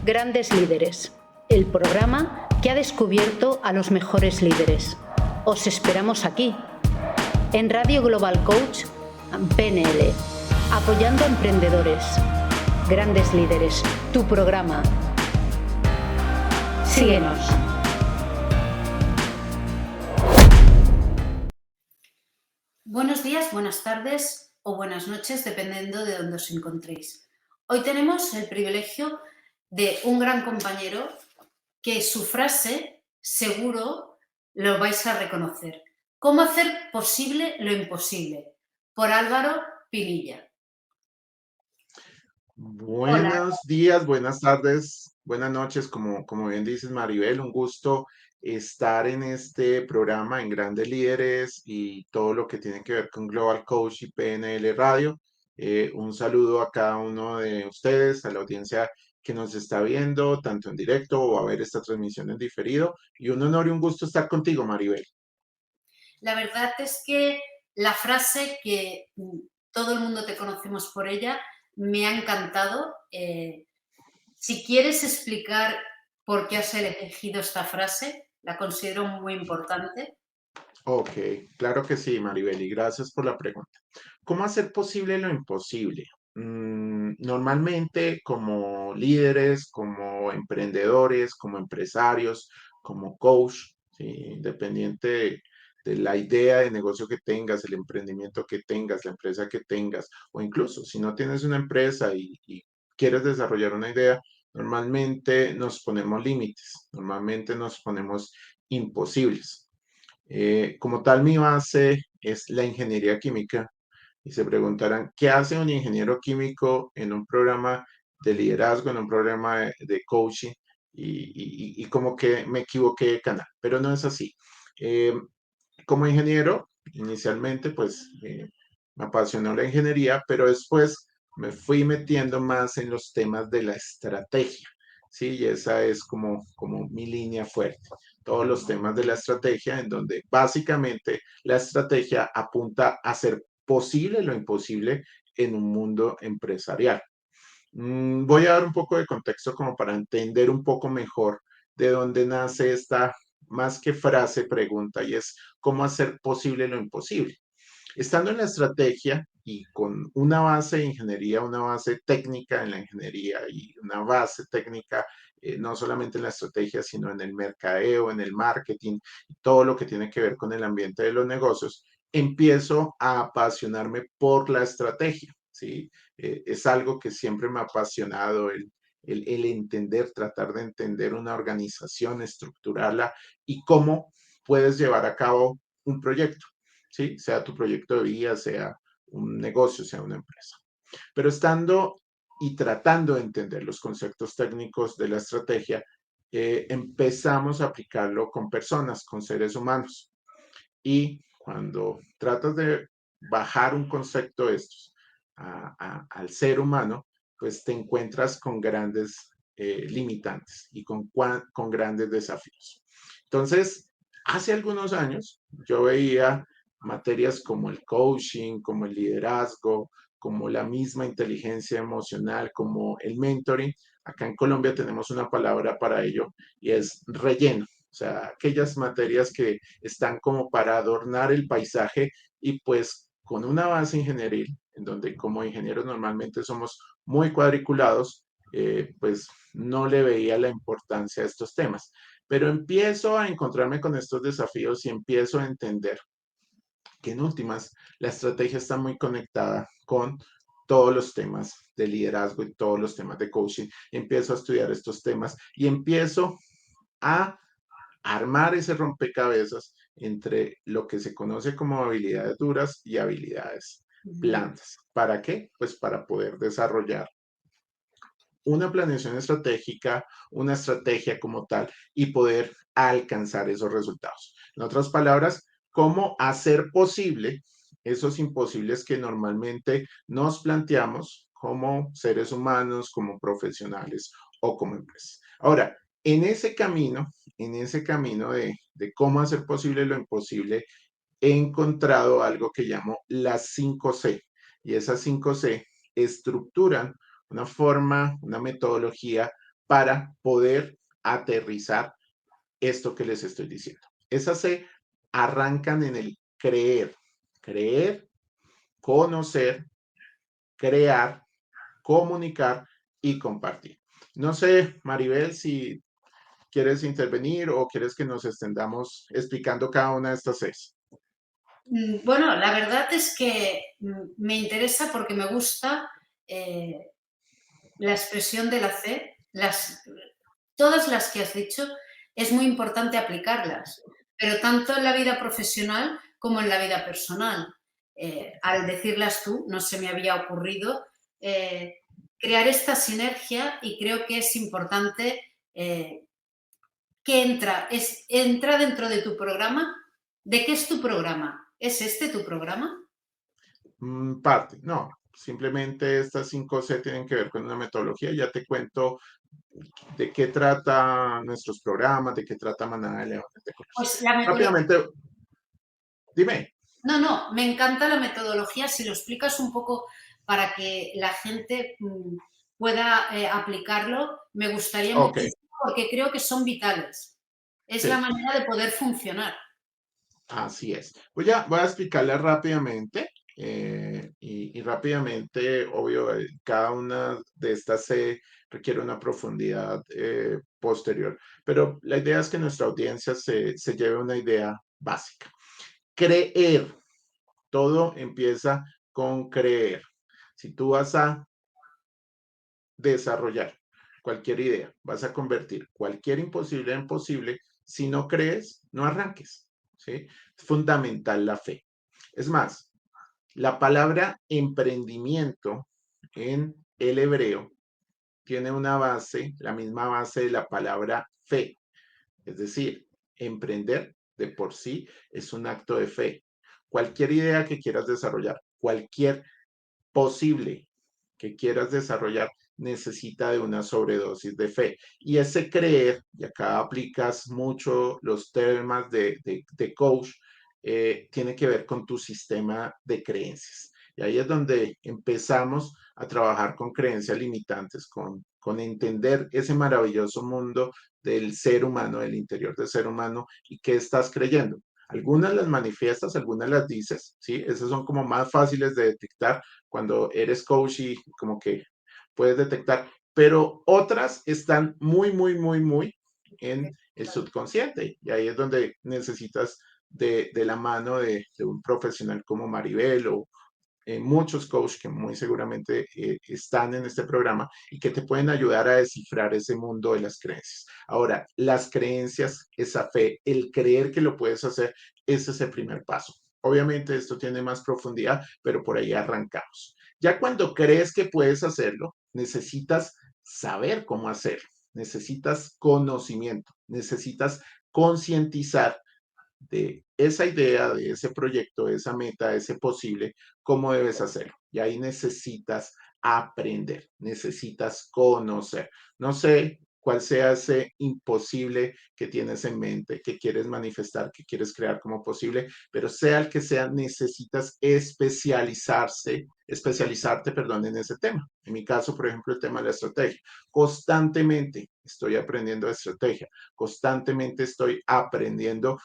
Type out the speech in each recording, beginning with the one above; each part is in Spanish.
Grandes Líderes, el programa que ha descubierto a los mejores líderes. Os esperamos aquí, en Radio Global Coach PNL, apoyando a emprendedores. Grandes Líderes, tu programa. Síguenos. Buenos días, buenas tardes o buenas noches, dependiendo de dónde os encontréis. Hoy tenemos el privilegio de un gran compañero que su frase seguro lo vais a reconocer. ¿Cómo hacer posible lo imposible? Por Álvaro Pinilla. Hola. Buenos días, buenas tardes, buenas noches, como bien dices, Maribel, un gusto estar en este programa en Grandes Líderes y todo lo que tiene que ver con Global Coach y PNL Radio. Un saludo a cada uno de ustedes, a la audiencia que nos está viendo, tanto en directo o a ver esta transmisión en diferido. Y un honor y un gusto estar contigo, Maribel. La verdad es que la frase que todo el mundo te conocemos por ella me ha encantado. Si quieres explicar por qué has elegido esta frase, la considero muy importante. Ok, claro que sí, Maribel, y gracias por la pregunta. ¿Cómo hacer posible lo imposible? Normalmente, como líderes, como emprendedores, como empresarios, como coach, ¿sí? Independiente de la idea de negocio que tengas, el emprendimiento que tengas, la empresa que tengas, o incluso si no tienes una empresa y quieres desarrollar una idea, normalmente nos ponemos límites, normalmente nos ponemos imposibles. Como tal, mi base es la ingeniería química y se preguntarán, ¿qué hace un ingeniero químico en un programa de liderazgo, en un programa de coaching? Y como que me equivoqué de canal, pero no es así. Eh, Como ingeniero, inicialmente, pues me apasionó la ingeniería, pero después me fui metiendo más en los temas de la estrategia, ¿sí? Y esa es como mi línea fuerte. Todos los temas de la estrategia, en donde básicamente la estrategia apunta a hacer posible lo imposible en un mundo empresarial. Voy a dar un poco de contexto como para entender un poco mejor de dónde nace esta, más que frase, pregunta, y es cómo hacer posible lo imposible. Estando en la estrategia y con una base de ingeniería, una base técnica en la ingeniería y una base técnica no solamente en la estrategia, sino en el mercadeo, en el marketing, todo lo que tiene que ver con el ambiente de los negocios, empiezo a apasionarme por la estrategia, ¿sí? Es algo que siempre me ha apasionado, el entender, tratar de entender una organización, estructurarla y cómo puedes llevar a cabo un proyecto. ¿Sí? Sea tu proyecto de vida, sea un negocio, sea una empresa. Pero estando y tratando de entender los conceptos técnicos de la estrategia, empezamos a aplicarlo con personas, con seres humanos. Y cuando tratas de bajar un concepto de estos al ser humano, pues te encuentras con grandes limitantes y con grandes desafíos. Entonces, hace algunos años yo veía materias como el coaching, como el liderazgo, como la misma inteligencia emocional, como el mentoring. Acá en Colombia tenemos una palabra para ello y es relleno. O sea, aquellas materias que están como para adornar el paisaje y pues con una base ingenieril, en donde como ingenieros normalmente somos muy cuadriculados, pues no le veía la importancia a estos temas. Pero empiezo a encontrarme con estos desafíos y empiezo a entender que en últimas la estrategia está muy conectada con todos los temas de liderazgo y todos los temas de coaching. Empiezo a estudiar estos temas y empiezo a armar ese rompecabezas entre lo que se conoce como habilidades duras y habilidades blandas. ¿Para qué? Pues para poder desarrollar una planeación estratégica, una estrategia como tal y poder alcanzar esos resultados. En otras palabras, cómo hacer posible esos imposibles que normalmente nos planteamos como seres humanos, como profesionales o como empresas. Ahora, en ese camino de cómo hacer posible lo imposible, he encontrado algo que llamo las 5C. Y esas 5C estructuran una forma, una metodología para poder aterrizar esto que les estoy diciendo. Esas se arrancan en el creer, creer, conocer, crear, comunicar y compartir. No sé, Maribel, si quieres intervenir o quieres que nos extendamos explicando cada una de estas seis. Bueno, la verdad es que me interesa porque me gusta la expresión de la C, todas las que has dicho, es muy importante aplicarlas, pero tanto en la vida profesional como en la vida personal. Al decirlas tú, no se me había ocurrido crear esta sinergia y creo que es importante que entra dentro de tu programa. ¿De qué es tu programa? ¿Es este tu programa? Parte, no, simplemente estas 5C tienen que ver con una metodología. Ya te cuento de qué trata nuestros programas, de qué trata Manada de Leones de Colosio. Pues la metodología. Rápidamente, dime. No, no, me encanta la metodología. Si lo explicas un poco para que la gente pueda aplicarlo, me gustaría Ok, muchísimo porque creo que son vitales. Es la sí, manera de poder funcionar. así es. Voy a explicarla rápidamente y rápidamente, obvio, cada una de estas se requiere una profundidad posterior, pero la idea es que nuestra audiencia se lleve una idea básica. Creer, todo empieza con creer. Si tú vas a desarrollar cualquier idea, vas a convertir cualquier imposible en posible, si no crees, no arranques. ¿Sí? Es fundamental la fe. Es más, la palabra emprendimiento en el hebreo tiene una base, la misma base de la palabra fe. Es decir, emprender de por sí es un acto de fe. Cualquier idea que quieras desarrollar, cualquier posible que quieras desarrollar necesita de una sobredosis de fe. Y ese creer, y acá aplicas mucho los temas de coach, tiene que ver con tu sistema de creencias. Y ahí es donde empezamos a trabajar con creencias limitantes, con entender ese maravilloso mundo del ser humano, del interior del ser humano y qué estás creyendo. Algunas las manifiestas, algunas las dices, ¿sí? Esas son como más fáciles de detectar cuando eres coach y como que puedes detectar, pero otras están muy en el subconsciente y ahí es donde necesitas de la mano de un profesional como Maribel o muchos coaches que muy seguramente están en este programa y que te pueden ayudar a descifrar ese mundo de las creencias. Ahora, las creencias, esa fe, el creer que lo puedes hacer, ese es el primer paso. Obviamente esto tiene más profundidad, pero por ahí arrancamos. Ya cuando crees que puedes hacerlo, necesitas saber cómo hacerlo, necesitas conocimiento, necesitas concientizar de esa idea, de ese proyecto, de esa meta, de ese posible, cómo debes hacerlo. Y ahí necesitas aprender, necesitas conocer. No sé cuál sea ese imposible que tienes en mente, que quieres manifestar, que quieres crear como posible, pero sea el que sea, necesitas especializarte, perdón, en ese tema. En mi caso, por ejemplo, el tema de la estrategia. Constantemente estoy aprendiendo de estrategia, constantemente estoy aprendiendo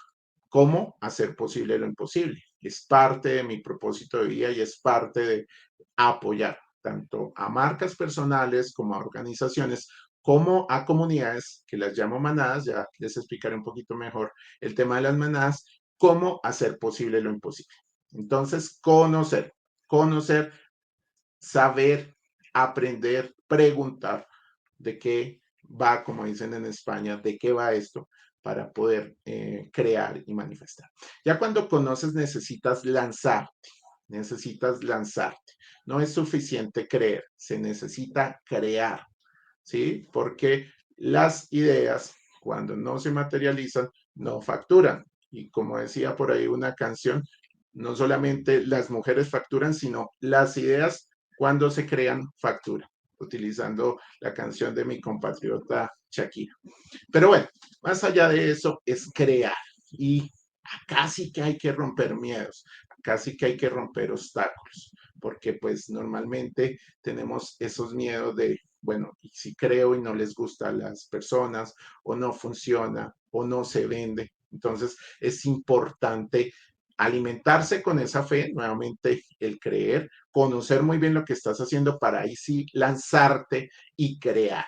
cómo hacer posible lo imposible. Es parte de mi propósito de vida y es parte de apoyar tanto a marcas personales como a organizaciones, como a comunidades, que las llamo manadas, ya les explicaré un poquito mejor el tema de las manadas, cómo hacer posible lo imposible. Entonces, conocer, saber, aprender, preguntar de qué va, como dicen en España, de qué va esto para poder crear y manifestar. Ya cuando conoces necesitas lanzarte. No es suficiente creer, se necesita crear, ¿sí? Porque las ideas, cuando no se materializan, no facturan. Y como decía por ahí una canción, no solamente las mujeres facturan, sino las ideas cuando se crean facturan, utilizando la canción de mi compatriota Shakira. Pero bueno, más allá de eso es crear y acá sí que hay que romper miedos, acá sí que hay que romper obstáculos, porque pues normalmente tenemos esos miedos de bueno, y si creo y no les gusta a las personas, o no funciona, o no se vende. Entonces es importante alimentarse con esa fe, nuevamente el creer, conocer muy bien lo que estás haciendo para ahí sí lanzarte y crear,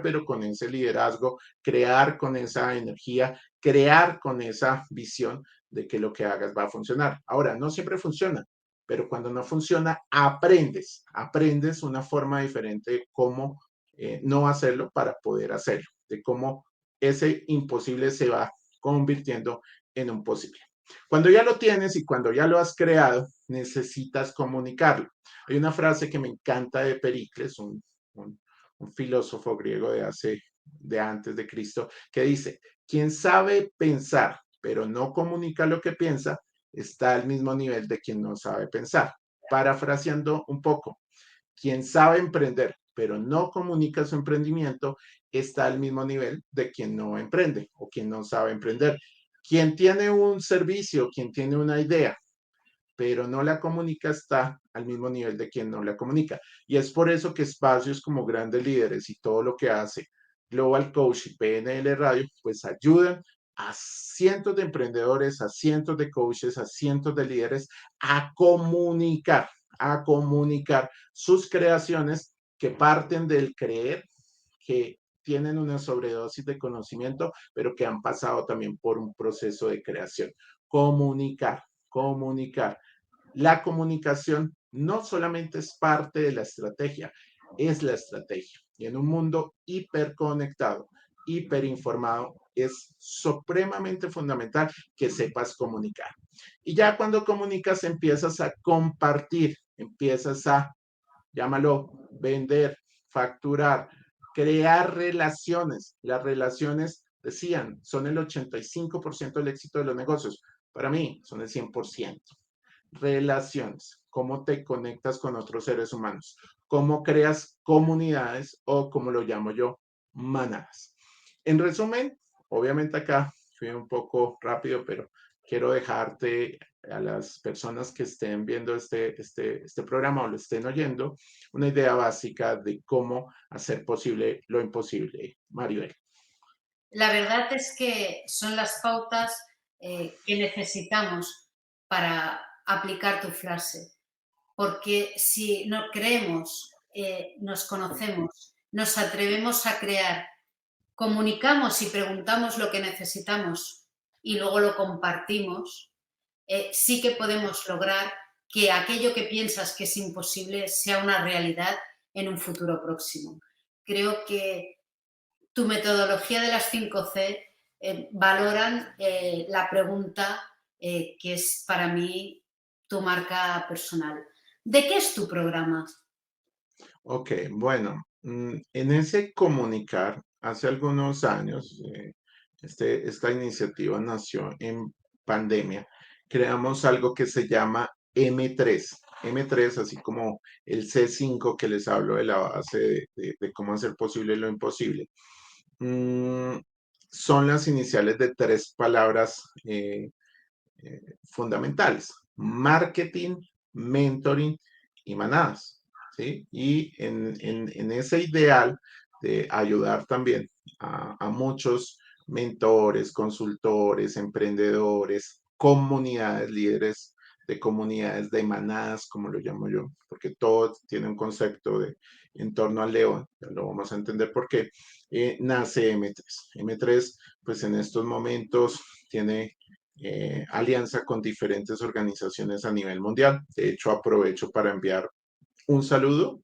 pero con ese liderazgo, crear con esa energía, crear con esa visión de que lo que hagas va a funcionar. Ahora, no siempre funciona, pero cuando no funciona, aprendes una forma diferente de cómo no hacerlo para poder hacerlo, de cómo ese imposible se va convirtiendo en un posible. Cuando ya lo tienes y cuando ya lo has creado, necesitas comunicarlo. Hay una frase que me encanta de Pericles, un, un filósofo griego de antes de Cristo, que dice, quien sabe pensar, pero no comunica lo que piensa, está al mismo nivel de quien no sabe pensar. Parafraseando un poco, quien sabe emprender, pero no comunica su emprendimiento, está al mismo nivel de quien no emprende o quien no sabe emprender. Quien tiene un servicio, quien tiene una idea, pero no la comunica, está al mismo nivel de quien no la comunica. Y es por eso que espacios como Grandes Líderes y todo lo que hace Global Coach y PNL Radio, pues ayudan a cientos de emprendedores, a cientos de coaches, a cientos de líderes a comunicar sus creaciones que parten del creer, que tienen una sobredosis de conocimiento, pero que han pasado también por un proceso de creación. Comunicar. La comunicación no solamente es parte de la estrategia, es la estrategia. Y en un mundo hiperconectado, hiperinformado, es supremamente fundamental que sepas comunicar. Y ya cuando comunicas empiezas a compartir, empiezas a, llámalo, vender, facturar, crear relaciones. Las relaciones, decían, son el 85% del éxito de los negocios. Para mí, son el 100%. Relaciones, cómo te conectas con otros seres humanos, cómo creas comunidades o como lo llamo yo, manadas. En resumen, obviamente acá fui un poco rápido, pero quiero dejarte a las personas que estén viendo este programa o lo estén oyendo una idea básica de cómo hacer posible lo imposible, Maribel. La verdad es que son las pautas que necesitamos para aplicar tu frase, porque si no creemos, nos conocemos, nos atrevemos a crear, comunicamos y preguntamos lo que necesitamos y luego lo compartimos, sí que podemos lograr que aquello que piensas que es imposible sea una realidad en un futuro próximo. Creo que tu metodología de las 5C valoran la pregunta que es para mí tu marca personal. ¿De qué es tu programa? Ok, bueno, en ese comunicar, hace algunos años, esta iniciativa nació en pandemia. Creamos algo que se llama M3. M3, así como el C5 que les hablo de la base de cómo hacer posible lo imposible. Mm, Son las iniciales de tres palabras fundamentales: marketing, mentoring y manadas. ¿Sí? Y en ese ideal de ayudar también a muchos mentores, consultores, emprendedores, comunidades, líderes de comunidades, de manadas, como lo llamo yo, porque todo tiene un concepto de en torno al león, ya lo vamos a entender por qué, nace M3. M3, pues en estos momentos tiene alianza con diferentes organizaciones a nivel mundial. De hecho, aprovecho para enviar un saludo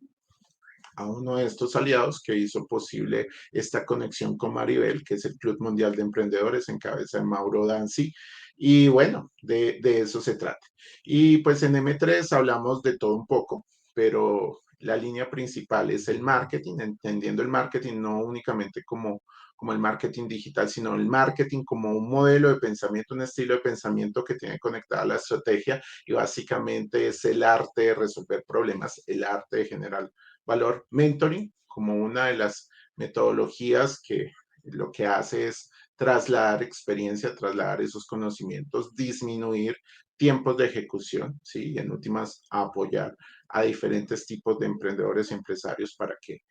a uno de estos aliados que hizo posible esta conexión con Maribel, que es el Club Mundial de Emprendedores en cabeza de Mauro Danzi. Y bueno, de eso se trata. Y pues en M3 hablamos de todo un poco, pero la línea principal es el marketing, entendiendo el marketing no únicamente como el marketing digital, sino el marketing como un modelo de pensamiento, un estilo de pensamiento que tiene conectada la estrategia y básicamente es el arte de resolver problemas, el arte de generar valor. Mentoring como una de las metodologías que lo que hace es trasladar experiencia, trasladar esos conocimientos, disminuir tiempos de ejecución, ¿sí? Y en últimas, apoyar a diferentes tipos de emprendedores y empresarios para que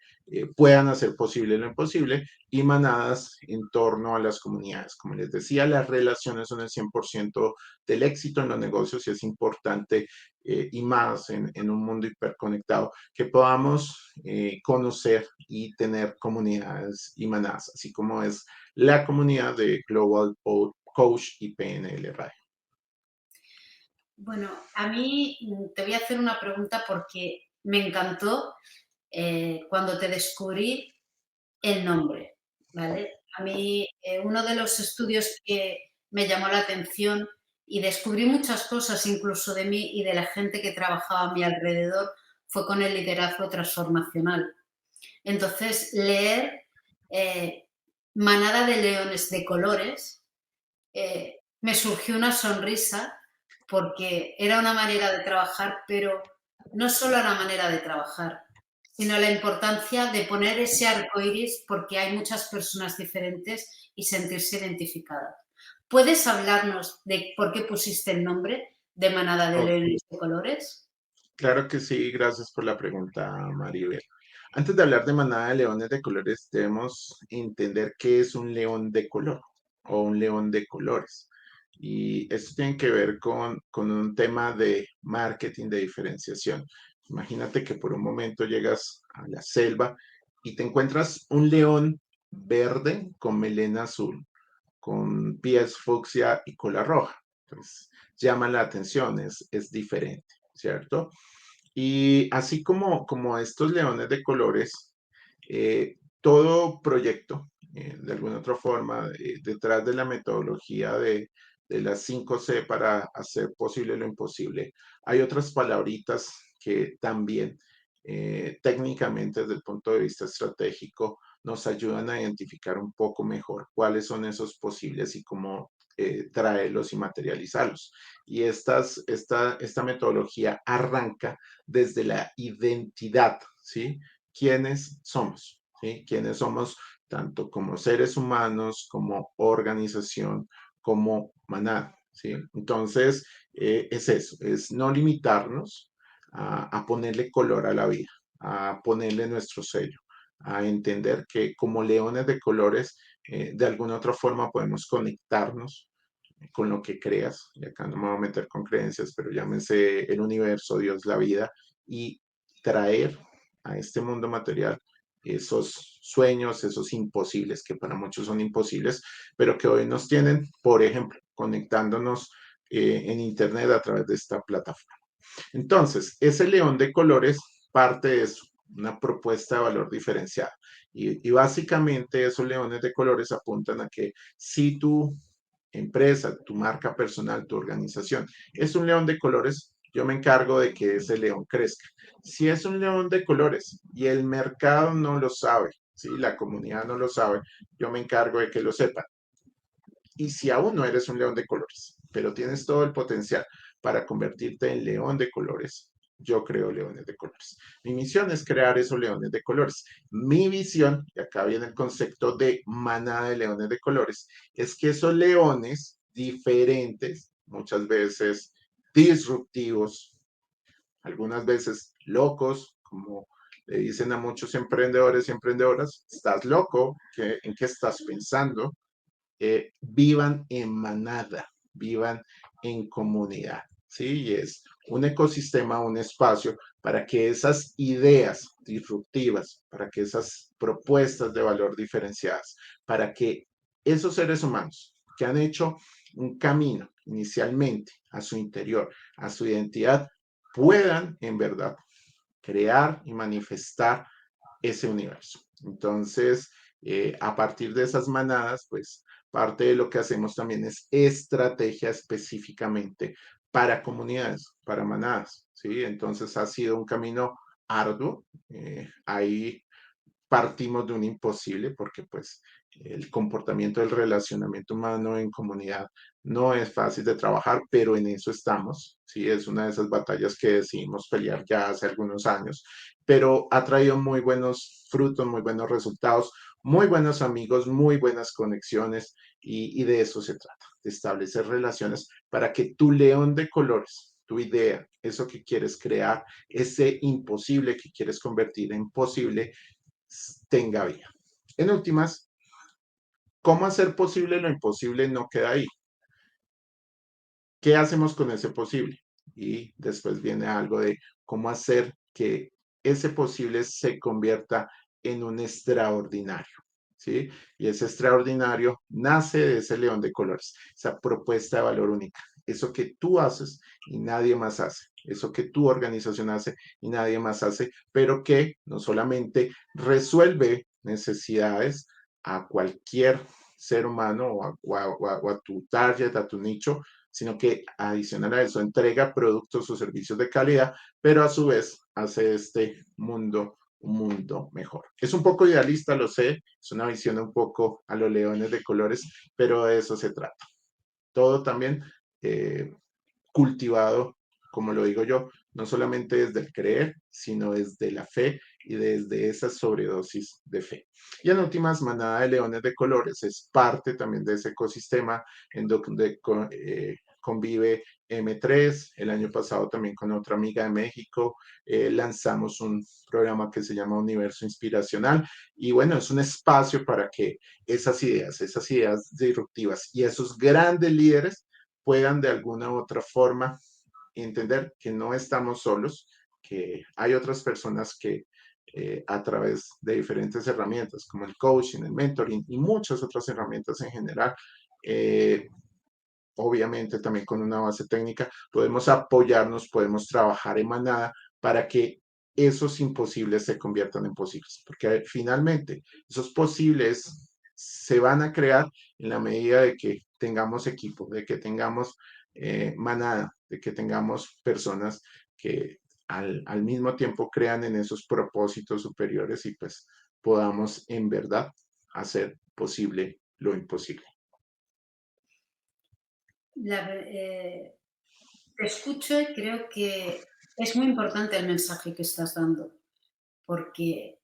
puedan hacer posible lo imposible y manadas en torno a las comunidades. Como les decía, las relaciones son el 100% del éxito en los negocios y es importante y más en un mundo hiperconectado que podamos conocer y tener comunidades y manadas, así como es la comunidad de Global Coach y PNL Radio. Bueno, a mí te voy a hacer una pregunta porque me encantó cuando te descubrí el nombre, ¿vale? A mí uno de los estudios que me llamó la atención y descubrí muchas cosas incluso de mí y de la gente que trabajaba a mi alrededor fue con el liderazgo transformacional. Entonces, leer eh, Manada de Leones de Colores me surgió una sonrisa porque era una manera de trabajar, pero no solo la manera de trabajar, sino la importancia de poner ese arco iris porque hay muchas personas diferentes y sentirse identificadas. ¿Puedes hablarnos de por qué pusiste el nombre de Manada de Ok, Leones de Colores? claro que sí, gracias por la pregunta, Maribel. Antes de hablar de manada de leones de colores, debemos entender qué es un león de color o un león de colores. Y esto tiene que ver con un tema de marketing de diferenciación. Imagínate que por un momento llegas a la selva y te encuentras un león verde con melena azul, con pies fucsia y cola roja. Entonces, llama la atención, es diferente, ¿cierto? Y así como estos leones de colores, todo proyecto, de alguna otra forma, detrás de la metodología de las 5C para hacer posible lo imposible, hay otras palabritas que también técnicamente desde el punto de vista estratégico nos ayudan a identificar un poco mejor cuáles son esos posibles y cómo traerlos y materializarlos. Y esta metodología arranca desde la identidad, ¿sí? ¿Quiénes somos? ¿Sí? ¿Quiénes somos tanto como seres humanos, como organización, como manada? ¿Sí? Entonces, es eso, es no limitarnos a ponerle color a la vida, a ponerle nuestro sello, a entender que como leones de colores, de alguna otra forma podemos conectarnos con lo que creas, y acá no me voy a meter con creencias, pero llámese el universo, Dios, la vida, y traer a este mundo material esos sueños, esos imposibles, que para muchos son imposibles, pero que hoy nos tienen, por ejemplo, conectándonos en Internet a través de esta plataforma. Entonces, ese león de colores parte de eso, una propuesta de valor diferenciada. Y básicamente esos leones de colores apuntan a que si tu empresa, tu marca personal, tu organización es un león de colores, yo me encargo de que ese león crezca. Si es un león de colores y el mercado no lo sabe, ¿sí? La comunidad no lo sabe, yo me encargo de que lo sepan. Y si aún no eres un león de colores, pero tienes todo el potencial para convertirte en león de colores, yo creo leones de colores. Mi misión es crear esos leones de colores. Mi visión, y acá viene el concepto de manada de leones de colores, es que esos leones diferentes, muchas veces disruptivos, algunas veces locos, como le dicen a muchos emprendedores y emprendedoras, estás loco, ¿en qué estás pensando? Vivan en manada, vivan en comunidad, ¿sí? Y es un ecosistema, un espacio para que esas ideas disruptivas, para que esas propuestas de valor diferenciadas, para que esos seres humanos que han hecho un camino inicialmente a su interior, a su identidad, puedan en verdad crear y manifestar ese universo. Entonces, a partir de esas manadas, pues parte de lo que hacemos también es estrategia específicamente para comunidades, para manadas, ¿sí? Entonces ha sido un camino arduo. Ahí partimos de un imposible porque pues el comportamiento del relacionamiento humano en comunidad no es fácil de trabajar, pero en eso estamos, ¿sí? Es una de esas batallas que decidimos pelear ya hace algunos años, pero ha traído muy buenos frutos, muy buenos resultados, muy buenos amigos, muy buenas conexiones y de eso se trata, de establecer relaciones para que tu león de colores, tu idea, eso que quieres crear, ese imposible que quieres convertir en posible, tenga vida. En últimas, ¿cómo hacer posible lo imposible? No queda ahí. ¿Qué hacemos con ese posible? Y después viene algo de cómo hacer que ese posible se convierta en un extraordinario, ¿sí? Y ese extraordinario nace de ese león de colores, esa propuesta de valor única, eso que tú haces y nadie más hace, eso que tu organización hace y nadie más hace, pero que no solamente resuelve necesidades a cualquier ser humano o a tu target, a tu nicho, sino que adicional a eso entrega productos o servicios de calidad, pero a su vez hace este mundo un mundo mejor. Es un poco idealista, lo sé, es una visión un poco a los leones de colores, pero de eso se trata. Todo también eh, cultivado, como lo digo yo, no solamente desde el creer, sino desde la fe y desde esa sobredosis de fe. Y en últimas, Manada de Leones de Colores es parte también de ese ecosistema en donde convive M3. El año pasado también con otra amiga de México lanzamos un programa que se llama Universo Inspiracional y bueno, es un espacio para que esas ideas disruptivas y esos grandes líderes puedan de alguna u otra forma entender que no estamos solos, que hay otras personas que a través de diferentes herramientas como el coaching, el mentoring y muchas otras herramientas en general, eh, obviamente también con una base técnica, podemos apoyarnos, podemos trabajar en manada para que esos imposibles se conviertan en posibles, porque finalmente esos posibles se van a crear en la medida de que tengamos equipo, de que tengamos manada, de que tengamos personas que al mismo tiempo crean en esos propósitos superiores y pues podamos en verdad hacer posible lo imposible. Te escucho y creo que es muy importante el mensaje que estás dando, porque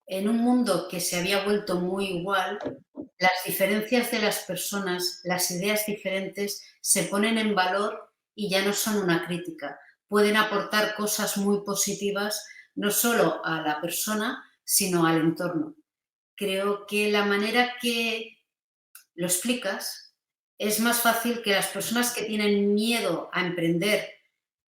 en un mundo que se había vuelto muy igual, las diferencias de las personas, las ideas diferentes se ponen en valor y ya no son una crítica. Pueden aportar cosas muy positivas no solo a la persona, sino al entorno. Creo que la manera que lo explicas es más fácil que las personas que tienen miedo a emprender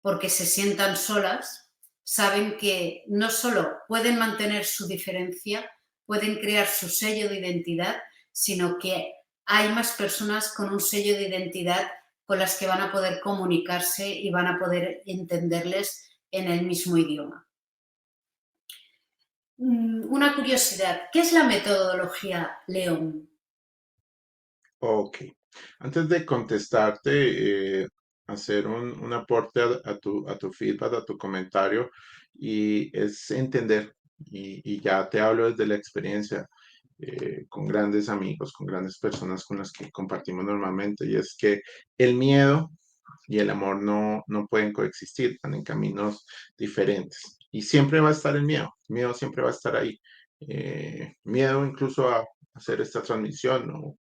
porque se sientan solas, saben que no solo pueden mantener su diferencia, pueden crear su sello de identidad, sino que hay más personas con un sello de identidad con las que van a poder comunicarse y van a poder entenderles en el mismo idioma. Una curiosidad, ¿qué es la metodología León? Ok. Antes de contestarte, hacer un aporte a tu feedback, a tu comentario, y es entender, y ya te hablo desde la experiencia, con grandes amigos, con grandes personas con las que compartimos normalmente, y es que el miedo y el amor no pueden coexistir, van en caminos diferentes. Y siempre va a estar el miedo siempre va a estar ahí. Miedo incluso a hacer esta transmisión, ¿no?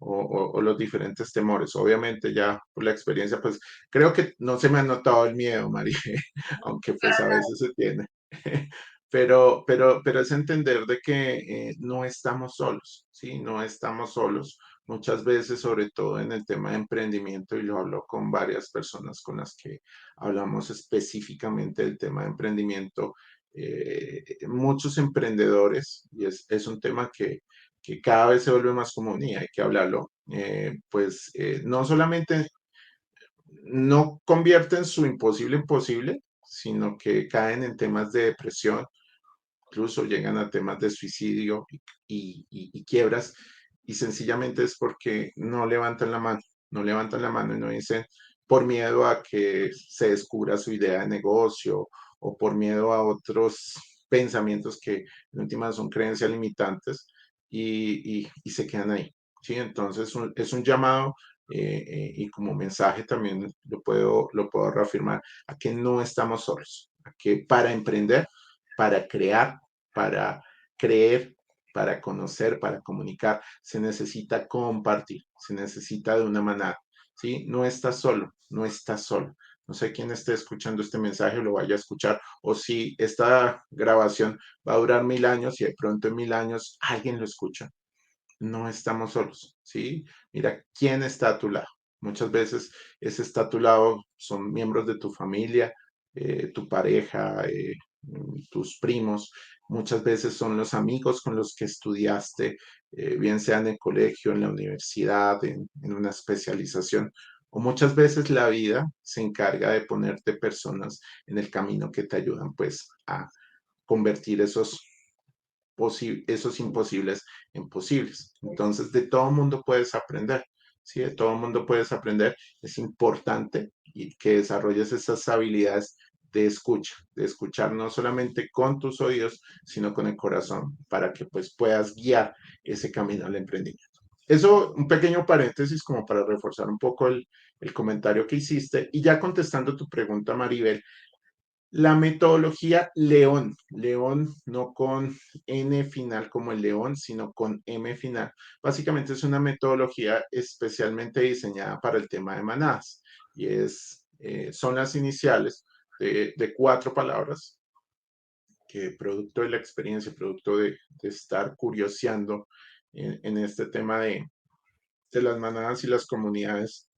O los diferentes temores. Obviamente ya por la experiencia, pues creo que no se me ha notado el miedo, María, aunque pues a veces se tiene. Pero es entender de que no estamos solos, ¿sí? No estamos solos. Muchas veces, sobre todo en el tema de emprendimiento, y lo hablo con varias personas con las que hablamos específicamente del tema de emprendimiento, muchos emprendedores, y es un tema que cada vez se vuelve más común y hay que hablarlo, pues no solamente no convierten su imposible en posible, sino que caen en temas de depresión, incluso llegan a temas de suicidio y quiebras, y sencillamente es porque no levantan la mano, no levantan la mano y no dicen por miedo a que se descubra su idea de negocio o por miedo a otros pensamientos que en última son creencias limitantes y se quedan ahí. ¿Sí? Entonces es un llamado y como mensaje también lo puedo reafirmar a que no estamos solos, a que para emprender, para crear, para creer. para conocer, para comunicar, se necesita compartir, se necesita de una manada, ¿sí? No estás solo, no estás solo. No sé quién esté escuchando este mensaje lo vaya a escuchar o si esta grabación va a durar 1000 años y de pronto en 1000 años alguien lo escucha. No estamos solos, ¿sí? Mira quién está a tu lado. Muchas veces ese está a tu lado son miembros de tu familia, tu pareja, tus primos. Muchas veces son los amigos con los que estudiaste, bien sea en el colegio, en la universidad, en una especialización. O muchas veces la vida se encarga de ponerte personas en el camino que te ayudan pues a convertir esos imposibles en posibles. Entonces, de todo mundo puedes aprender, ¿sí? De todo mundo puedes aprender. Es importante y que desarrolles esas habilidades de escuchar no solamente con tus oídos, sino con el corazón, para que pues puedas guiar ese camino al emprendimiento. Eso, un pequeño paréntesis como para reforzar un poco el comentario que hiciste. Y ya contestando tu pregunta, Maribel, la metodología León, León no con N final como el león, sino con M final. Básicamente es una metodología especialmente diseñada para el tema de manadas y son las iniciales de 4 palabras que producto de la experiencia, producto de estar curioseando en este tema de las manadas y las comunidades,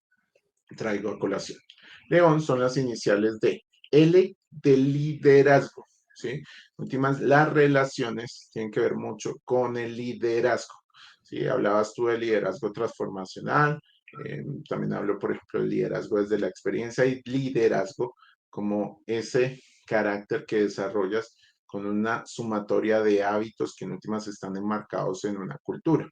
traigo a colación. León son las iniciales de L de liderazgo, ¿sí? Últimas, las relaciones tienen que ver mucho con el liderazgo, ¿sí? Hablabas tú de liderazgo transformacional, también hablo, por ejemplo, del liderazgo desde la experiencia y liderazgo como ese carácter que desarrollas con una sumatoria de hábitos que en últimas están enmarcados en una cultura.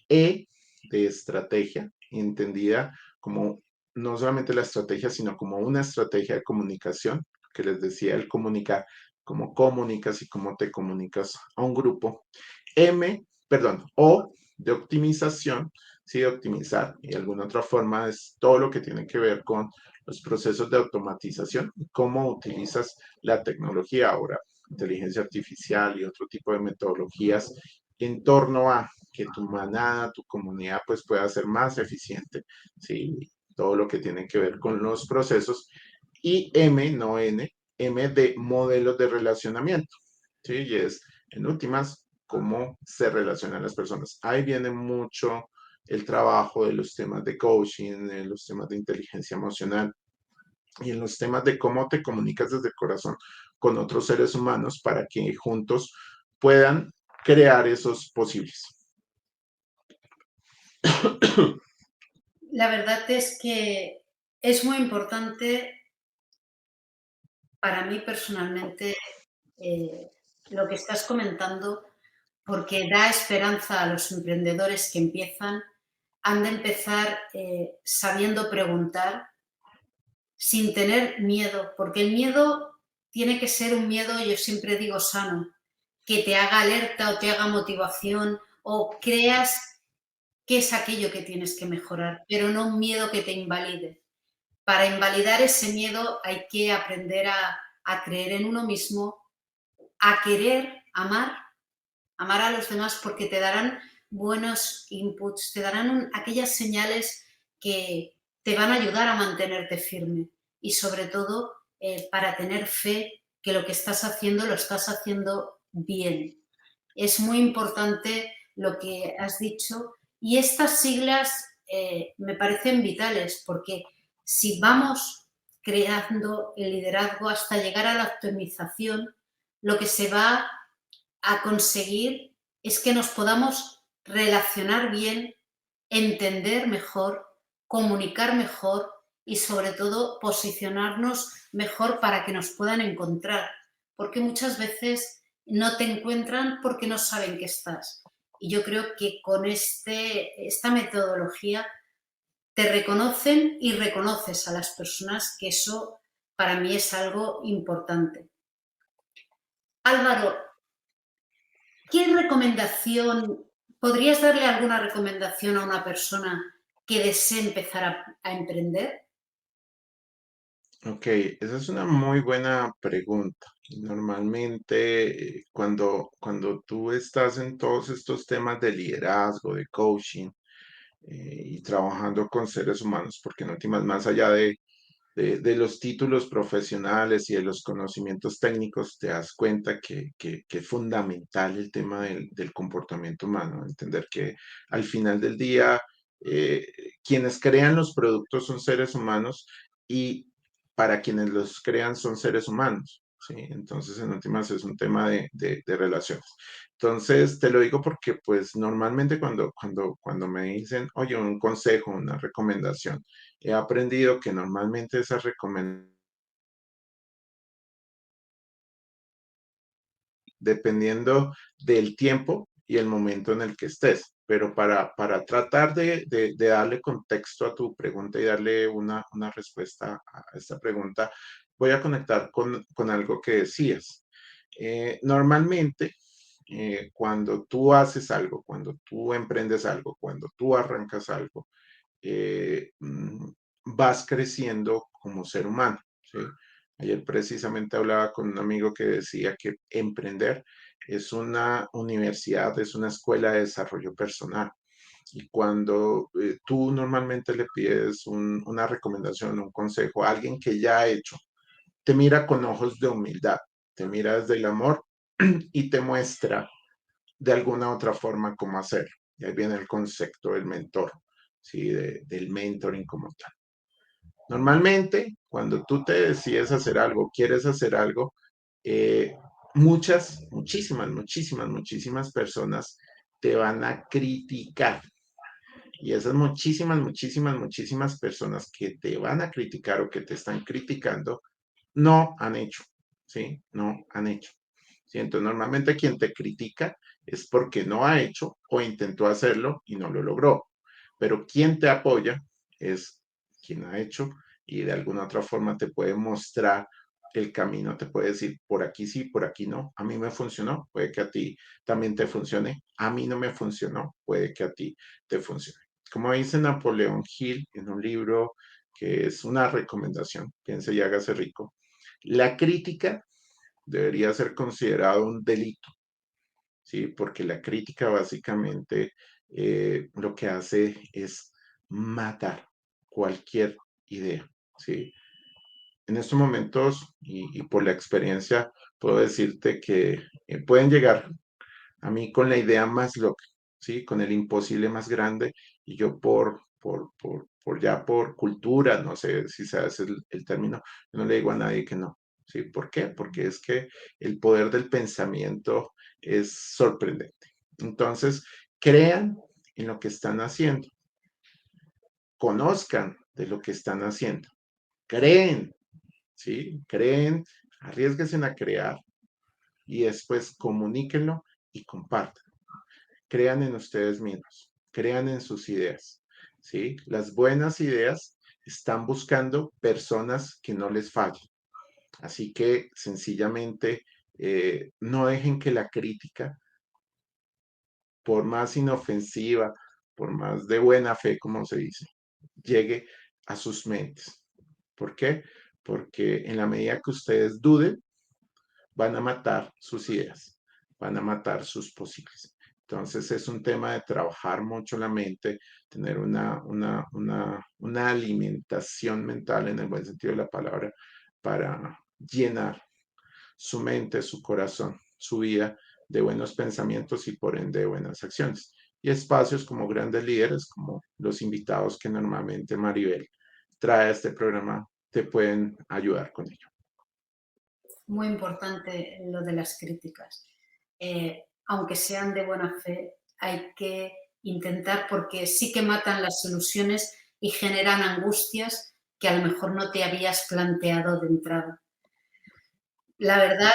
E de estrategia, entendida como no solamente la estrategia, sino como una estrategia de comunicación, que les decía, el comunicar, cómo comunicas y cómo te comunicas a un grupo. O de optimización, sí, de optimizar, y alguna otra forma es todo lo que tiene que ver con los procesos de automatización y cómo utilizas la tecnología ahora, inteligencia artificial y otro tipo de metodologías en torno a que tu manada, tu comunidad, pues pueda ser más eficiente, ¿sí? Todo lo que tiene que ver con los procesos. Y M, no N, M de modelos de relacionamiento, ¿sí? Y es, en últimas, cómo se relacionan las personas. Ahí viene mucho el trabajo de los temas de coaching, de los temas de inteligencia emocional y en los temas de cómo te comunicas desde el corazón con otros seres humanos para que juntos puedan crear esos posibles. La verdad es que es muy importante para mí personalmente lo que estás comentando porque da esperanza a los emprendedores que empiezan. Han de empezar sabiendo preguntar sin tener miedo, porque el miedo tiene que ser un miedo, yo siempre digo sano, que te haga alerta o te haga motivación o creas qué es aquello que tienes que mejorar, pero no un miedo que te invalide. Para invalidar ese miedo hay que aprender a creer en uno mismo, a querer, amar a los demás porque te darán buenos inputs, te darán aquellas señales que te van a ayudar a mantenerte firme y sobre todo para tener fe que lo que estás haciendo lo estás haciendo bien. Es muy importante lo que has dicho y estas siglas me parecen vitales porque si vamos creando el liderazgo hasta llegar a la optimización, lo que se va a conseguir es que nos podamos relacionar bien, entender mejor, comunicar mejor y sobre todo posicionarnos mejor para que nos puedan encontrar, porque muchas veces no te encuentran porque no saben que estás. Y yo creo que con esta metodología te reconocen y reconoces a las personas, que eso para mí es algo importante. Álvaro, ¿qué recomendación, podrías darle alguna recomendación a una persona que desee empezar a emprender? Ok, esa es una muy buena pregunta. Normalmente, cuando tú estás en todos estos temas de liderazgo, de coaching, y trabajando con seres humanos, porque en últimas, más allá de los títulos profesionales y de los conocimientos técnicos, te das cuenta que es fundamental el tema del comportamiento humano, entender que al final del día, eh, quienes crean los productos son seres humanos y para quienes los crean son seres humanos. ¿Sí? Entonces, en últimas, es un tema de relaciones. Entonces, te lo digo porque, pues, normalmente cuando me dicen, oye, un consejo, una recomendación, he aprendido que normalmente esas recomendaciones, dependiendo del tiempo y el momento en el que estés, pero para tratar de darle contexto a tu pregunta y darle una respuesta a esta pregunta, voy a conectar con algo que decías. Normalmente, cuando tú haces algo, cuando tú emprendes algo, cuando tú arrancas algo, eh, mm, vas creciendo como ser humano, ¿sí? Ayer precisamente hablaba con un amigo que decía que emprender es una universidad, es una escuela de desarrollo personal. Y cuando tú normalmente le pides una recomendación, un consejo a alguien que ya ha hecho, te mira con ojos de humildad, te mira desde el amor y te muestra de alguna otra forma cómo hacer. Y ahí viene el concepto del mentor, ¿sí? Del mentoring como tal. Normalmente, cuando tú te decides hacer algo, quieres hacer algo, eh, muchísimas personas te van a criticar. Y esas muchísimas personas que te van a criticar o que te están criticando, no han hecho, ¿sí? No han hecho. ¿Sí? Entonces, normalmente quien te critica es porque no ha hecho o intentó hacerlo y no lo logró. Pero quien te apoya es quien ha hecho y de alguna otra forma te puede mostrar el camino, te puede decir, por aquí sí, por aquí no. A mí me funcionó, puede que a ti también te funcione. A mí no me funcionó, puede que a ti te funcione. Como dice Napoleón Hill en un libro que es una recomendación, piense y hágase rico, la crítica debería ser considerado un delito, ¿sí? Porque la crítica básicamente lo que hace es matar cualquier idea, ¿sí? En estos momentos y por la experiencia puedo decirte que pueden llegar a mí con la idea más loca, ¿sí? Con el imposible más grande y yo por cultura, no sé si sabes el término, yo no le digo a nadie que no, ¿sí? ¿Por qué? Porque es que el poder del pensamiento es sorprendente. Entonces, crean en lo que están haciendo, conozcan de lo que están haciendo, creen, ¿sí? Creen, arriesguense a crear y después comuníquenlo y compartan. Crean en ustedes mismos, crean en sus ideas, ¿sí? Las buenas ideas están buscando personas que no les fallen. Así que sencillamente no dejen que la crítica, por más inofensiva, por más de buena fe, como se dice, llegue a sus mentes. ¿Por qué? Porque en la medida que ustedes duden, van a matar sus ideas, van a matar sus posibles. Entonces es un tema de trabajar mucho la mente, tener una alimentación mental en el buen sentido de la palabra para llenar su mente, su corazón, su vida de buenos pensamientos y por ende de buenas acciones. Y espacios como grandes líderes, como los invitados que normalmente Maribel trae a este programa, te pueden ayudar con ello. Muy importante lo de las críticas. Aunque sean de buena fe, hay que intentar porque sí que matan las ilusiones y generan angustias que a lo mejor no te habías planteado de entrada. La verdad,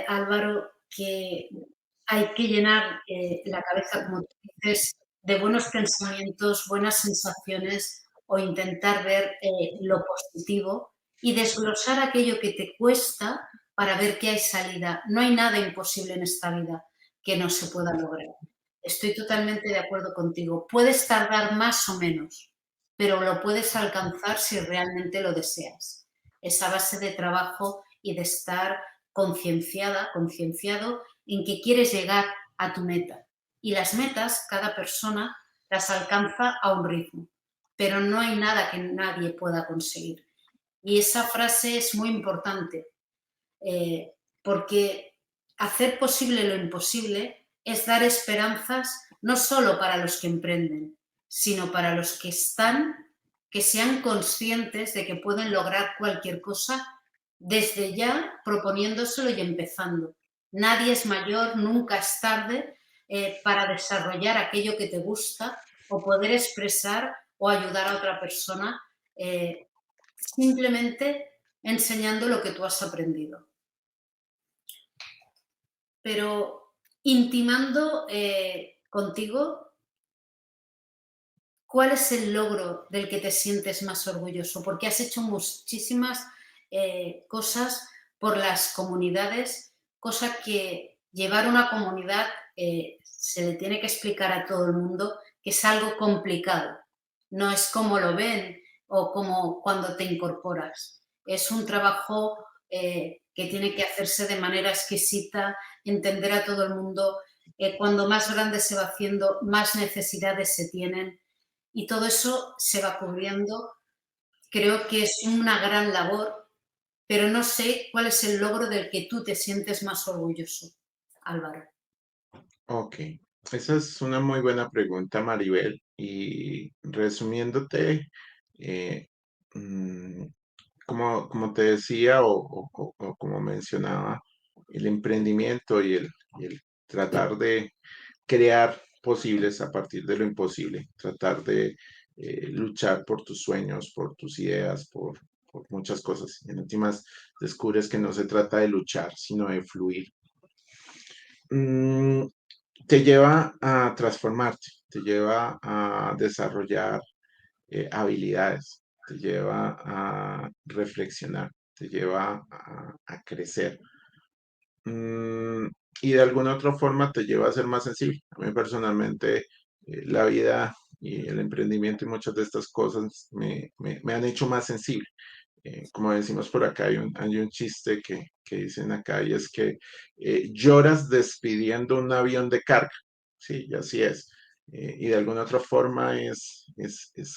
Álvaro, que hay que llenar la cabeza, como tú dices, de buenos pensamientos, buenas sensaciones o intentar ver lo positivo y desglosar aquello que te cuesta para ver que hay salida. No hay nada imposible en esta vida que no se pueda lograr. Estoy totalmente de acuerdo contigo. Puedes tardar más o menos, pero lo puedes alcanzar si realmente lo deseas. Esa base de trabajo y de estar concienciado en que quieres llegar a tu meta. Y las metas, cada persona las alcanza a un ritmo, pero no hay nada que nadie pueda conseguir. Y esa frase es muy importante, porque hacer posible lo imposible es dar esperanzas no solo para los que emprenden, sino para los que están, que sean conscientes de que pueden lograr cualquier cosa desde ya proponiéndoselo y empezando. Nadie es mayor, nunca es tarde para desarrollar aquello que te gusta o poder expresar o ayudar a otra persona simplemente enseñando lo que tú has aprendido. Pero intimando contigo, ¿cuál es el logro del que te sientes más orgulloso? Porque has hecho muchísimas cosas por las comunidades, cosa que llevar una comunidad se le tiene que explicar a todo el mundo que es algo complicado. No es como lo ven o como cuando te incorporas. Es un trabajo que tiene que hacerse de manera exquisita, entender a todo el mundo. Cuando más grande se va haciendo, más necesidades se tienen y todo eso se va cubriendo. Creo que es una gran labor, pero no sé cuál es el logro del que tú te sientes más orgulloso, Álvaro. Ok, esa es una muy buena pregunta, Maribel. Y resumiéndote, eh, mm, como te decía o como mencionaba, el emprendimiento y el tratar de crear posibles a partir de lo imposible, tratar de luchar por tus sueños, por tus ideas, por muchas cosas. Y en últimas descubres que no se trata de luchar, sino de fluir. Mm, te lleva a transformarte, te lleva a desarrollar habilidades, te lleva a reflexionar, te lleva a crecer. Mm, y de alguna otra forma te lleva a ser más sensible. A mí personalmente la vida y el emprendimiento y muchas de estas cosas me han hecho más sensible. Como decimos por acá, hay un chiste que dicen acá y es que lloras despidiendo un avión de carga. Sí, y así es. Y de alguna otra forma es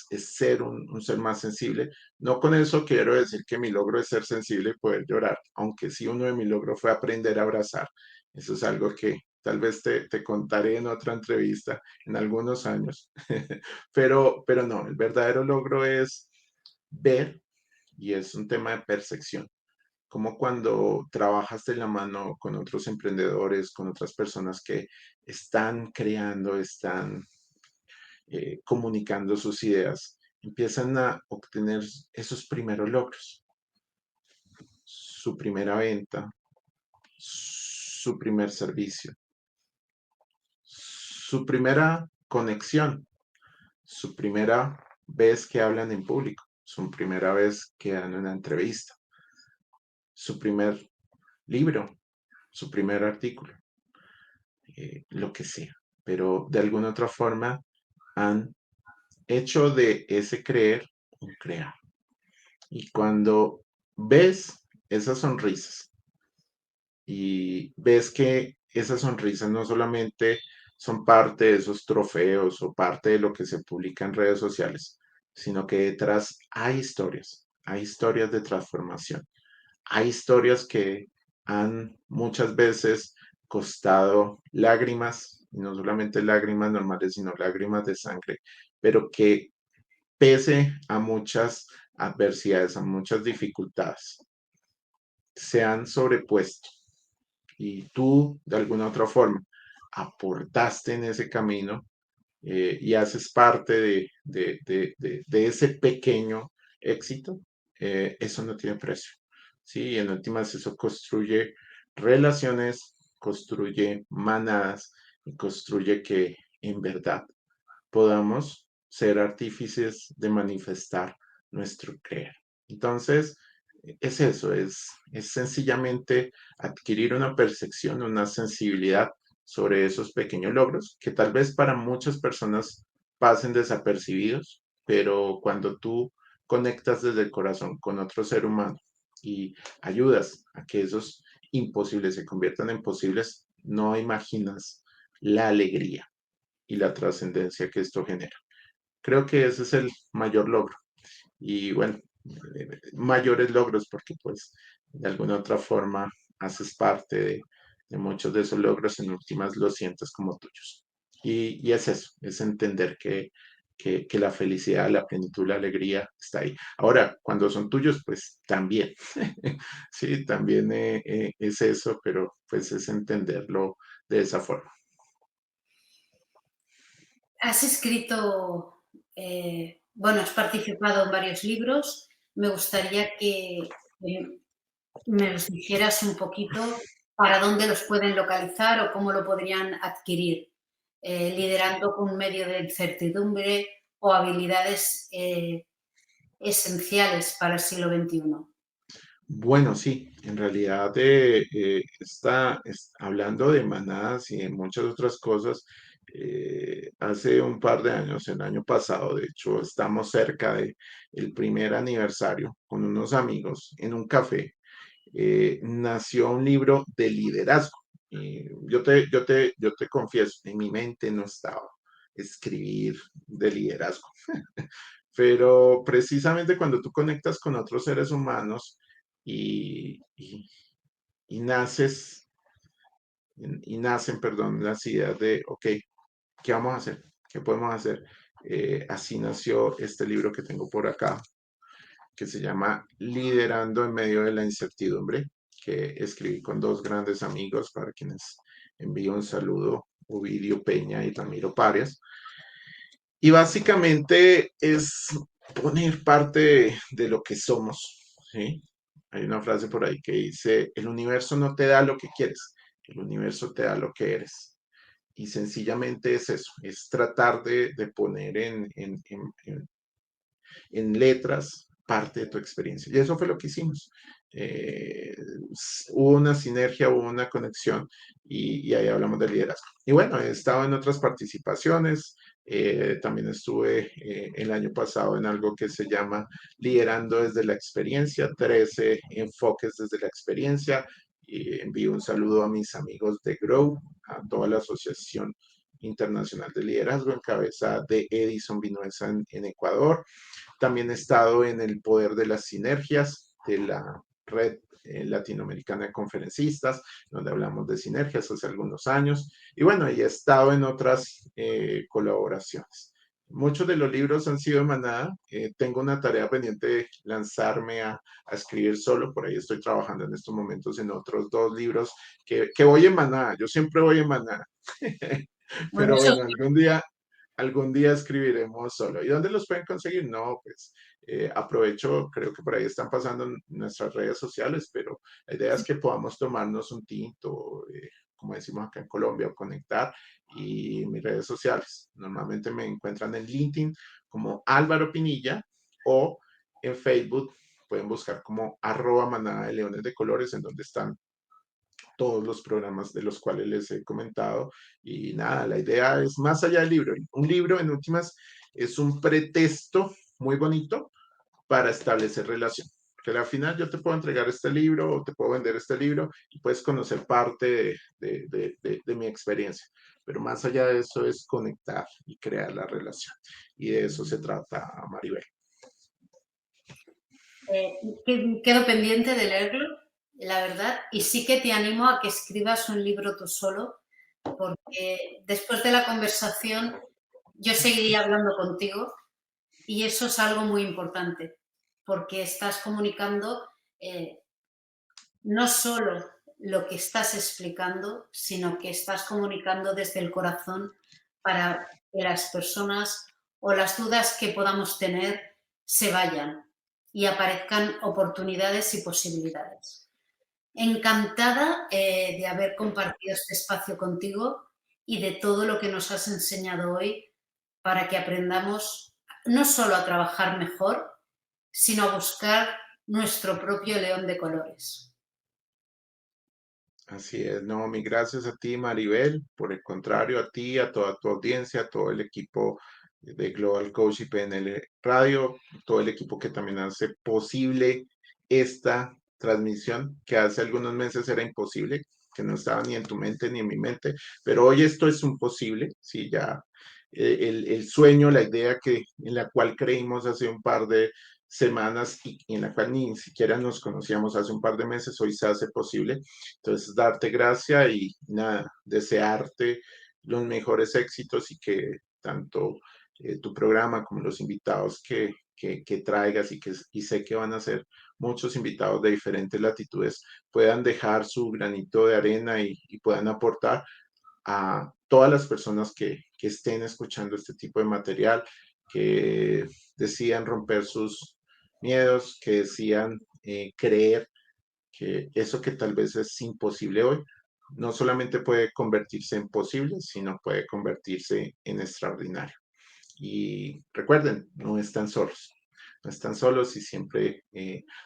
ser un ser más sensible. No con eso quiero decir que mi logro es ser sensible y poder llorar, aunque sí uno de mis logros fue aprender a abrazar. Eso es algo que tal vez te contaré en otra entrevista en algunos años. Pero no, el verdadero logro es ver y es un tema de percepción. Como cuando trabajas de la mano con otros emprendedores, con otras personas que están creando, están comunicando sus ideas, empiezan a obtener esos primeros logros, su primera venta, su primer servicio, su primera conexión, su primera vez que hablan en público, su primera vez que dan una entrevista, su primer libro, su primer artículo, lo que sea. Pero de alguna otra forma han hecho de ese creer un crear. Y cuando ves esas sonrisas y ves que esas sonrisas no solamente son parte de esos trofeos o parte de lo que se publica en redes sociales, sino que detrás hay historias de transformación, hay historias que han muchas veces costado lágrimas, y no solamente lágrimas normales, sino lágrimas de sangre, pero que pese a muchas adversidades, a muchas dificultades, se han sobrepuesto y tú de alguna otra forma aportaste en ese camino y haces parte de ese pequeño éxito, eso no tiene precio. Sí, y en últimas eso construye relaciones, construye manadas y construye que en verdad podamos ser artífices de manifestar nuestro creer. Entonces, es eso, es sencillamente adquirir una percepción, una sensibilidad sobre esos pequeños logros que tal vez para muchas personas pasen desapercibidos, pero cuando tú conectas desde el corazón con otro ser humano y ayudas a que esos imposibles se conviertan en posibles, no imaginas la alegría y la trascendencia que esto genera. Creo que ese es el mayor logro. Y bueno, mayores logros porque pues de alguna otra forma haces parte de muchos de esos logros, en últimas los sientes como tuyos. Y es eso, es entender que la felicidad, la plenitud, la alegría está ahí. Ahora, cuando son tuyos, pues también, sí, también es eso, pero pues es entenderlo de esa forma. Has escrito, bueno, has participado en varios libros. Me gustaría que me los dijeras un poquito para dónde los pueden localizar o cómo lo podrían adquirir, liderando con un medio de incertidumbre o habilidades esenciales para el siglo XXI. Bueno, sí, en realidad hablando de manadas y de muchas otras cosas, hace un par de años, el año pasado, de hecho, estamos cerca de el primer aniversario con unos amigos en un café, nació un libro de liderazgo. Y yo te confieso, en mi mente no estaba escribir de liderazgo, pero precisamente cuando tú conectas con otros seres humanos y, y- y nacen, perdón, las ideas de, ok, ¿qué vamos a hacer? ¿Qué podemos hacer? Así nació este libro que tengo por acá, que se llama Liderando en medio de la incertidumbre, que escribí con dos grandes amigos para quienes envío un saludo, Ovidio Peña y Ramiro Parias. Y básicamente es poner parte de lo que somos, ¿sí? Hay una frase por ahí que dice, el universo no te da lo que quieres, el universo te da lo que eres. Y sencillamente es eso, es tratar de poner en letras parte de tu experiencia. Y eso fue lo que hicimos. Eh, Hubo una sinergia, hubo una conexión y ahí hablamos de liderazgo. Y bueno, he estado en otras participaciones. También estuve el año pasado en algo que se llama Liderando desde la experiencia, 13 enfoques desde la experiencia. Y envío un saludo a mis amigos de Grow, a toda la asociación internacional de liderazgo en cabeza de Edison Vinuesa en Ecuador. También he estado en el poder de las sinergias de la red latinoamericana de conferencistas, donde hablamos de sinergias hace algunos años. Y bueno, y he estado en otras colaboraciones. Muchos de los libros han sido de manada. Tengo una tarea pendiente de lanzarme a escribir solo. Por ahí estoy trabajando en estos momentos en otros dos libros que voy en manada. Yo siempre voy en manada. Bueno, Pero eso bueno, algún día escribiremos solo. ¿Y dónde los pueden conseguir? No, pues aprovecho, creo que por ahí están pasando en nuestras redes sociales, pero la idea es que podamos tomarnos un tinto, como decimos acá en Colombia, o conectar y mis redes sociales. Normalmente me encuentran en LinkedIn como Álvaro Pinilla o en Facebook pueden buscar como @manada de leones de colores, en donde están todos los programas de los cuales les he comentado. Y nada, la idea es más allá del libro. Un libro, en últimas, es un pretexto muy bonito para establecer relación. Que al final yo te puedo entregar este libro o te puedo vender este libro y puedes conocer parte de mi experiencia. Pero más allá de eso es conectar y crear la relación. Y de eso se trata, Maribel. quedo pendiente de leerlo, la verdad, y sí que te animo a que escribas un libro tú solo, porque después de la conversación yo seguiría hablando contigo y eso es algo muy importante, porque estás comunicando eh, no solo lo que estás explicando, sino que estás comunicando desde el corazón para que las personas o las dudas que podamos tener se vayan y aparezcan oportunidades y posibilidades. Encantada de haber compartido este espacio contigo y de todo lo que nos has enseñado hoy para que aprendamos no solo a trabajar mejor, sino a buscar nuestro propio león de colores. Así es, no, mi gracias a ti, Maribel, por el contrario, a ti, a toda tu audiencia, a todo el equipo de Global Coach y PNL Radio, todo el equipo que también hace posible esta transmisión que hace algunos meses era imposible, que no estaba ni en tu mente ni en mi mente, pero hoy esto es un posible, sí, ya el sueño, la idea en la cual creímos hace un par de semanas y en la cual ni siquiera nos conocíamos hace un par de meses, hoy se hace posible. Entonces, darte gracias y nada, desearte los mejores éxitos y que tanto tu programa como los invitados que traigas y sé que van a ser muchos invitados de diferentes latitudes puedan dejar su granito de arena y puedan aportar a todas las personas que estén escuchando este tipo de material, que decidan romper sus miedos, que decidan creer que eso que tal vez es imposible hoy, no solamente puede convertirse en posible, sino puede convertirse en extraordinario. Y recuerden, no están solos, no están solos y siempre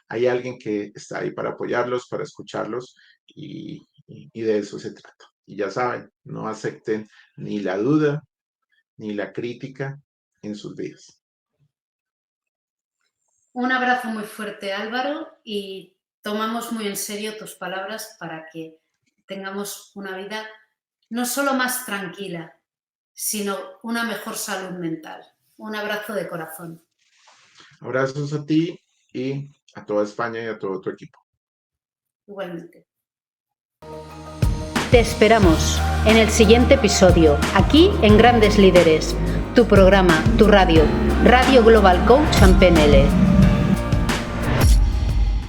hay alguien que está ahí para apoyarlos, para escucharlos y de eso se trata. Y ya saben, no acepten ni la duda ni la crítica en sus vidas. Un abrazo muy fuerte, Álvaro, y tomamos muy en serio tus palabras para que tengamos una vida no solo más tranquila, sino una mejor salud mental. Un abrazo de corazón. Abrazos a ti y a toda España y a todo tu equipo. Igualmente. Te esperamos en el siguiente episodio, aquí en Grandes Líderes, tu programa, tu radio, Radio Global Coach and PNL.